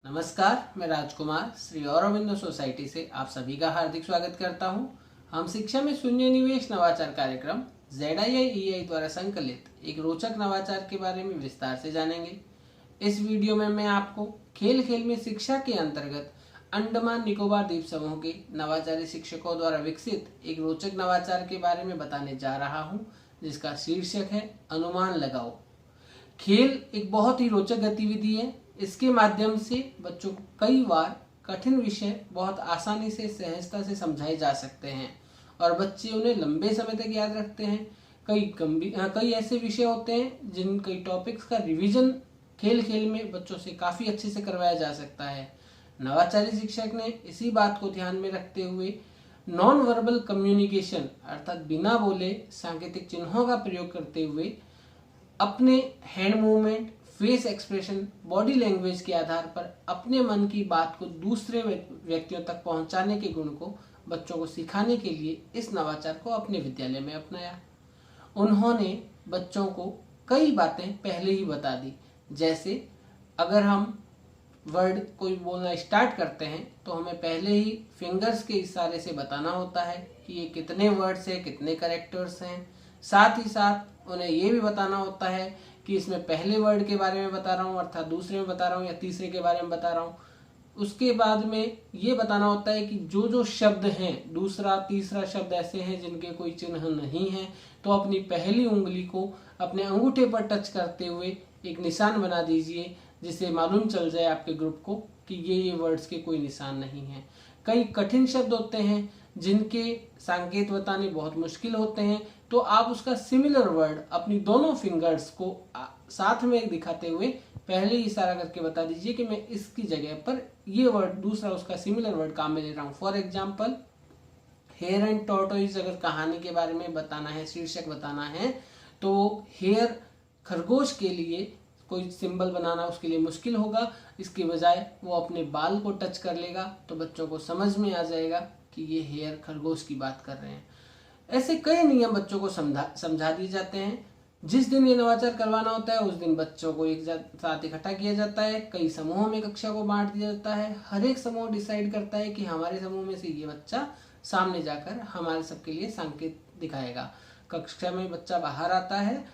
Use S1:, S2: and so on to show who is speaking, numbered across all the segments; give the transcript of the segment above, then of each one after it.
S1: नमस्कार, मैं राजकुमार श्री औरबिंदो सोसाइटी से आप सभी का हार्दिक स्वागत करता हूं। हम शिक्षा में शून्य निवेश नवाचार कार्यक्रम ZIIEI द्वारा संकलित एक रोचक नवाचार के बारे में विस्तार से जानेंगे। इस वीडियो में मैं आपको खेल खेल में शिक्षा के अंतर्गत अंडमान निकोबार द्वीप समूह के नवाचारी शिक्षकों द्वारा विकसित एक रोचक नवाचार के बारे में बताने जा रहा हूँ, जिसका शीर्षक है अनुमान लगाओ। खेल एक बहुत ही रोचक गतिविधि है। इसके माध्यम से बच्चों को कई बार कठिन विषय बहुत आसानी से सहजता से समझाए जा सकते हैं और बच्चे उन्हें लंबे समय तक याद रखते हैं। कई ऐसे विषय होते हैं जिन कई टॉपिक्स का रिवीजन खेल खेल में बच्चों से काफ़ी अच्छे से करवाया जा सकता है। नवाचारी शिक्षक ने इसी बात को ध्यान में रखते हुए नॉन वर्बल कम्युनिकेशन अर्थात बिना बोले सांकेतिक चिन्हों का प्रयोग करते हुए अपने hand movement, face expression, body language के आधार पर अपने मन की बात को दूसरे व्यक्तियों तक पहुंचाने के गुण को बच्चों को सिखाने के लिए इस नवाचार को अपने विद्यालय में अपनाया। उन्होंने बच्चों को कई बातें पहले ही बता दी, जैसे अगर हम वर्ड कोई बोलना स्टार्ट करते हैं तो हमें पहले ही फिंगर्स के इशारे से बताना होता है कि ये कितने वर्ड्स हैं, कितने कैरेक्टर्स हैं। साथ ही साथ उन्हें ये भी बताना होता है कि इसमें पहले वर्ड के बारे में बता रहा हूँ अर्थात दूसरे में बता रहा हूँ या तीसरे के बारे में बता रहा हूँ। उसके बाद में ये बताना होता है कि जो जो शब्द हैं, दूसरा तीसरा शब्द ऐसे हैं जिनके कोई चिन्ह नहीं है, तो अपनी पहली उंगली को अपने अंगूठे पर टच करते हुए एक निशान बना दीजिए, जिससे मालूम चल जाए आपके ग्रुप को कि ये वर्ड्स के कोई निशान नहीं है। कई कठिन शब्द होते हैं जिनके संकेत बताने बहुत मुश्किल होते हैं, तो आप उसका सिमिलर वर्ड अपनी दोनों फिंगर्स को साथ में दिखाते हुए पहले ही इशारा करके बता दीजिए कि मैं इसकी जगह पर ये वर्ड दूसरा उसका सिमिलर वर्ड काम में ले रहा हूँ। For example, hare and tortoise अगर कहानी के बारे में बताना है, शीर्षक बताना है, तो हेयर खरगोश के लिए कोई सिंबल बनाना उसके लिए मुश्किल होगा। इसके बजाय वो अपने बाल को टच कर लेगा तो बच्चों को समझ में आ जाएगा कि ये हेयर खरगोश की बात कर रहे हैं। ऐसे कई नियम बच्चों को समझा दिए जाते हैं। जिस दिन ये नवाचार करवाना होता है उस दिन बच्चों को एक साथ इकट्ठा किया जाता है। कई समूहों में कक्षा को बांट दिया जाता है। हर एक समूह डिसाइड करता है कि हमारे समूह में से ये बच्चा सामने जाकर हमारे सबके लिए संकेत दिखाएगा। कक्षा में बच्चा बाहर आता है,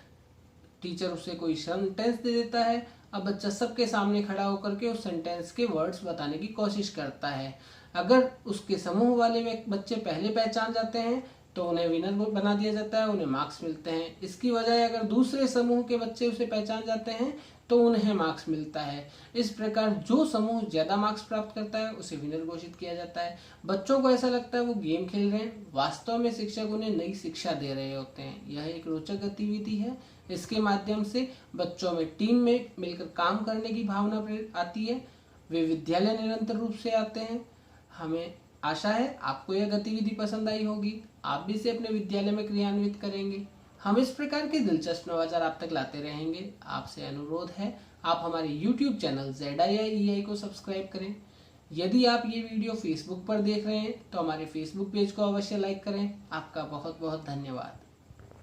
S1: टीचर उसे कोई सेंटेंस दे देता है। अब बच्चा सबके सामने खड़ा होकर के उस सेंटेंस के वर्ड्स बताने की कोशिश करता है। अगर उसके समूह वाले बच्चे पहले पहचान जाते हैं तो उन्हें विनर बना दिया जाता है, उन्हें मार्क्स मिलते हैं। इसकी बजाय अगर दूसरे समूह के बच्चे उसे पहचान जाते हैं तो उन्हें मार्क्स मिलता है। इस प्रकार जो समूह ज़्यादा मार्क्स प्राप्त करता है उसे विनर घोषित किया जाता है। बच्चों को ऐसा लगता है वो गेम खेल रहे हैं, वास्तव में शिक्षक उन्हें नई शिक्षा दे रहे होते हैं। यह एक रोचक गतिविधि है। इसके माध्यम से बच्चों में टीम में मिलकर काम करने की भावना आती है। वे विद्यालय निरंतर रूप से आते हैं। हमें आशा है आपको यह गतिविधि पसंद आई होगी। आप भी इसे अपने विद्यालय में क्रियान्वित करेंगे। हम इस प्रकार के दिलचस्प नवाचार आप तक लाते रहेंगे। आपसे अनुरोध है आप हमारे YouTube चैनल ZIIEI को सब्सक्राइब करें। यदि आप ये वीडियो Facebook पर देख रहे हैं तो हमारे Facebook पेज को अवश्य लाइक करें। आपका बहुत बहुत धन्यवाद।